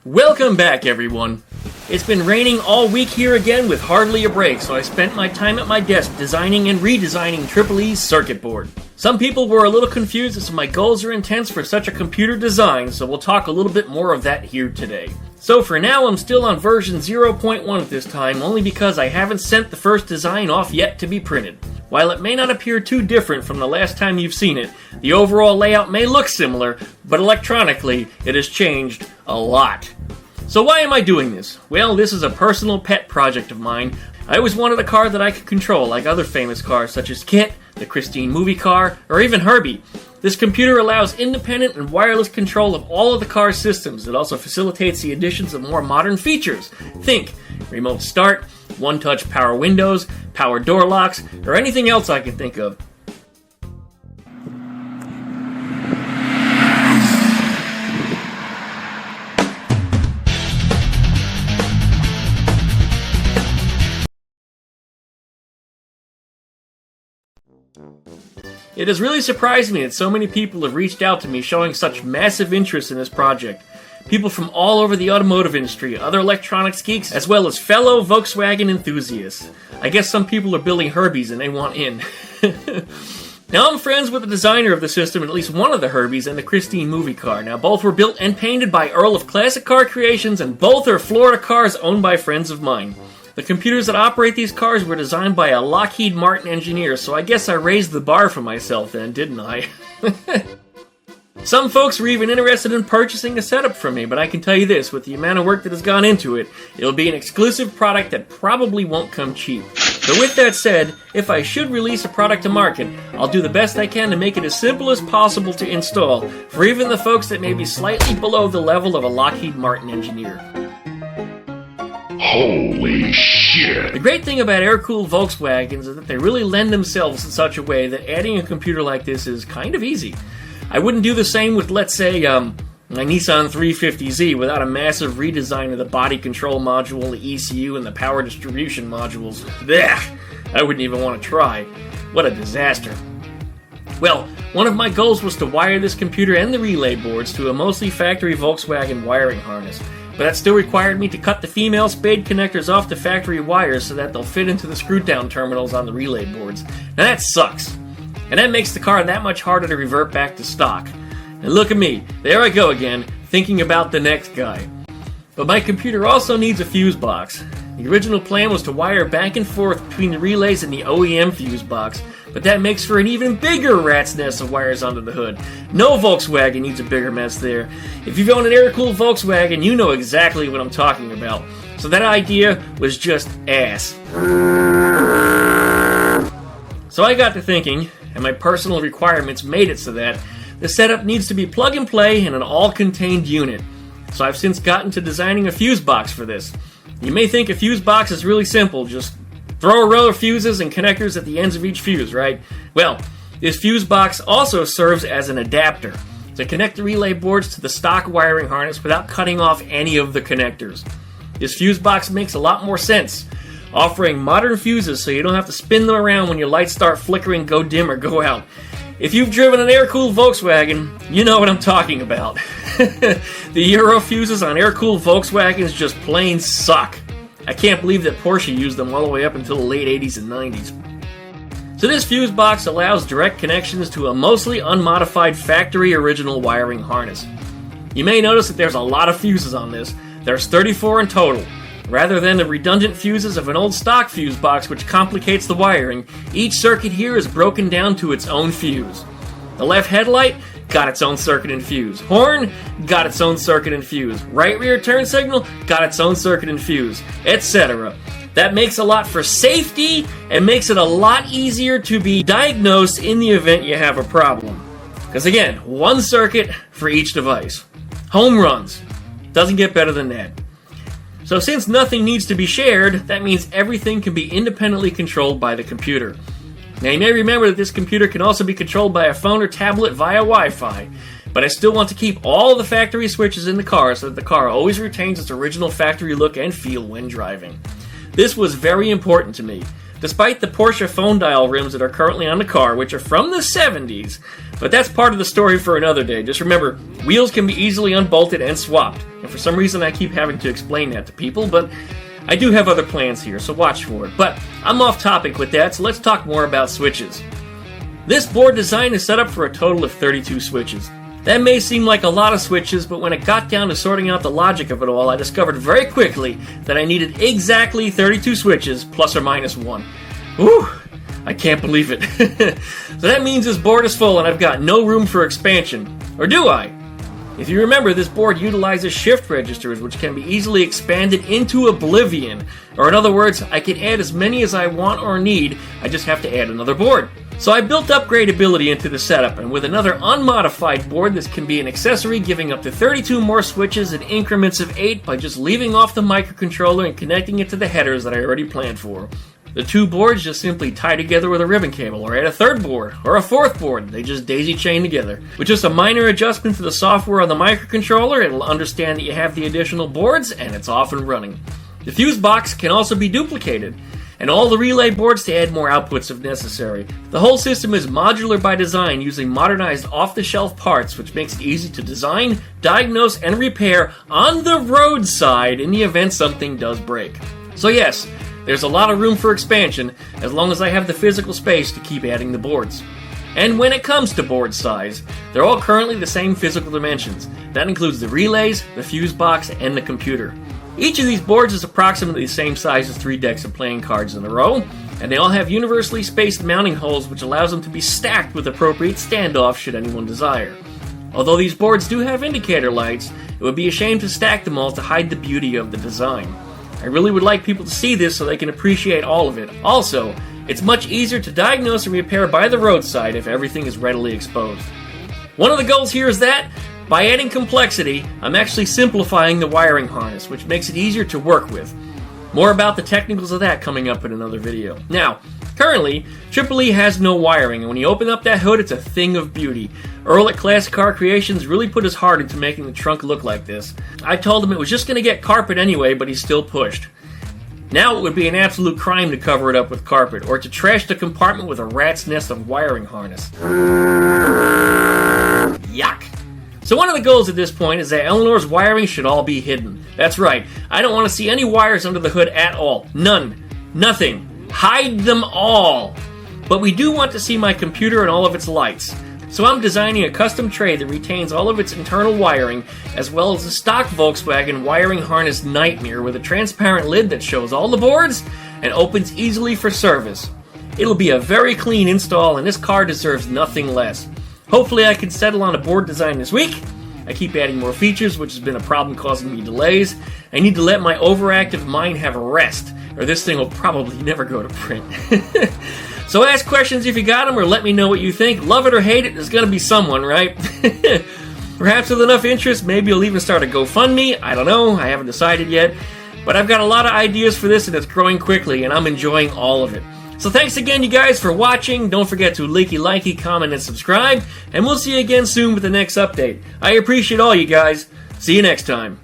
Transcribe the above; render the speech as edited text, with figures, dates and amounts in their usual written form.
Welcome back, everyone. It's been raining all week here again with hardly a break, so I spent my time at my desk designing and redesigning Triple E's circuit board. Some people were a little confused as to my goals or intents for such a computer design, so we'll talk a little bit more of that here today. So for now, I'm still on version 0.1 at this time, only because I haven't sent the first design off yet to be printed. While it may not appear too different from the last time you've seen it, the overall layout may look similar, but electronically, it has changed a lot. So why am I doing this? Well, this is a personal pet project of mine. I always wanted a car that I could control, like other famous cars such as KITT, the Christine movie car, or even Herbie. This computer allows independent and wireless control of all of the car's systems. It also facilitates the additions of more modern features. Think remote start, one-touch power windows, power door locks, or anything else I can think of. It has really surprised me that so many people have reached out to me showing such massive interest in this project. People from all over the automotive industry, other electronics geeks, as well as fellow Volkswagen enthusiasts. I guess some people are building Herbies and they want in. Now I'm friends with the designer of the system and at least one of the Herbies and the Christine movie car. Now both were built and painted by Earl of Classic Car Creations and both are Florida cars owned by friends of mine. The computers that operate these cars were designed by a Lockheed Martin engineer, so I guess I raised the bar for myself then, didn't I? Some folks were even interested in purchasing a setup from me, but I can tell you this, with the amount of work that has gone into it, it'll be an exclusive product that probably won't come cheap. But with that said, if I should release a product to market, I'll do the best I can to make it as simple as possible to install, for even the folks that may be slightly below the level of a Lockheed Martin engineer. Holy shit! The great thing about air-cooled Volkswagens is that they really lend themselves in such a way that adding a computer like this is kind of easy. I wouldn't do the same with, let's say, my Nissan 350Z without a massive redesign of the body control module, the ECU, and the power distribution modules. Blech! I wouldn't even want to try. What a disaster. Well, one of my goals was to wire this computer and the relay boards to a mostly factory Volkswagen wiring harness. But that still required me to cut the female spade connectors off the factory wires so that they'll fit into the screw-down terminals on the relay boards. Now that sucks. And that makes the car that much harder to revert back to stock. And look at me, there I go again, thinking about the next guy. But my computer also needs a fuse box. The original plan was to wire back and forth between the relays and the OEM fuse box, but that makes for an even bigger rat's nest of wires under the hood. No Volkswagen needs a bigger mess there. If you've owned an air-cooled Volkswagen, you know exactly what I'm talking about. So that idea was just ass. So I got to thinking, and my personal requirements made it so that the setup needs to be plug and play in an all-contained unit. So I've since gotten to designing a fuse box for this. You may think a fuse box is really simple, just throw a row of fuses and connectors at the ends of each fuse, right? Well, this fuse box also serves as an adapter to connect the relay boards to the stock wiring harness without cutting off any of the connectors. This fuse box makes a lot more sense, offering modern fuses so you don't have to spin them around when your lights start flickering, go dim, or go out. If you've driven an air-cooled Volkswagen, you know what I'm talking about. The Euro fuses on air-cooled Volkswagens just plain suck. I can't believe that Porsche used them all the way up until the late 80s and 90s. So this fuse box allows direct connections to a mostly unmodified factory original wiring harness. You may notice that there's a lot of fuses on this. There's 34 in total. Rather than the redundant fuses of an old stock fuse box which complicates the wiring, each circuit here is broken down to its own fuse. The left headlight got its own circuit and fuse. Horn got its own circuit and fuse. Right rear turn signal got its own circuit and fuse, etc. That makes a lot for safety and makes it a lot easier to be diagnosed in the event you have a problem. Because again, one circuit for each device. Home runs. Doesn't get better than that. So since nothing needs to be shared, that means everything can be independently controlled by the computer. Now you may remember that this computer can also be controlled by a phone or tablet via Wi-Fi, but I still want to keep all the factory switches in the car so that the car always retains its original factory look and feel when driving. This was very important to me. despite the Porsche phone dial rims that are currently on the car, which are from the 70s. But that's part of the story for another day. Just remember, wheels can be easily unbolted and swapped. And for some reason I keep having to explain that to people, but I do have other plans here, so watch for it. But I'm off topic with that, so let's talk more about switches. This board design is set up for a total of 32 switches. That may seem like a lot of switches, but when it got down to sorting out the logic of it all, I discovered very quickly that I needed exactly 32 switches, plus or minus one. Whew, I can't believe it. So that means this board is full and I've got no room for expansion. Or do I? If you remember, this board utilizes shift registers, which can be easily expanded into oblivion. Or in other words, I can add as many as I want or need, I just have to add another board. So I built upgradability into the setup, and with another unmodified board, this can be an accessory giving up to 32 more switches in increments of 8 by just leaving off the microcontroller and connecting it to the headers that I already planned for. The two boards just simply tie together with a ribbon cable, or add a third board, or a fourth board. They just daisy chain together. With just a minor adjustment to the software on the microcontroller, it'll understand that you have the additional boards, and it's off and running. The fuse box can also be duplicated, and all the relay boards to add more outputs if necessary. The whole system is modular by design, using modernized off-the-shelf parts, which makes it easy to design, diagnose, and repair on the roadside in the event something does break. So yes, there's a lot of room for expansion, as long as I have the physical space to keep adding the boards. And when it comes to board size, they're all currently the same physical dimensions. That includes the relays, the fuse box, and the computer. Each of these boards is approximately the same size as 3 decks of playing cards in a row, and they all have universally spaced mounting holes which allows them to be stacked with appropriate standoffs should anyone desire. Although these boards do have indicator lights, it would be a shame to stack them all to hide the beauty of the design. I really would like people to see this so they can appreciate all of it. Also, it's much easier to diagnose and repair by the roadside if everything is readily exposed. One of the goals here is that, by adding complexity, I'm actually simplifying the wiring harness, which makes it easier to work with. More about the technicals of that coming up in another video. Now, currently, EEE has no wiring, and when you open up that hood, it's a thing of beauty. Earl at Classic Car Creations really put his heart into making the trunk look like this. I told him it was just going to get carpet anyway, but he still pushed. Now it would be an absolute crime to cover it up with carpet, or to trash the compartment with a rat's nest of wiring harness. Yuck! So one of the goals at this point is that Eleanor's wiring should all be hidden. That's right, I don't want to see any wires under the hood at all. None. Nothing. Hide them all. But we do want to see my computer and all of its lights. So I'm designing a custom tray that retains all of its internal wiring, as well as a stock Volkswagen wiring harness nightmare with a transparent lid that shows all the boards and opens easily for service. It'll be a very clean install, and this car deserves nothing less. Hopefully I can settle on a board design this week. I keep adding more features, which has been a problem causing me delays. I need to let my overactive mind have a rest, or this thing will probably never go to print. So ask questions if you got them, or let me know what you think. Love it or hate it, there's going to be someone, right? Perhaps with enough interest, maybe you'll even start a GoFundMe. I don't know, I haven't decided yet. But I've got a lot of ideas for this, and it's growing quickly, and I'm enjoying all of it. So thanks again, you guys, for watching. Don't forget to likey, comment, and subscribe. And we'll see you again soon with the next update. I appreciate all you guys. See you next time.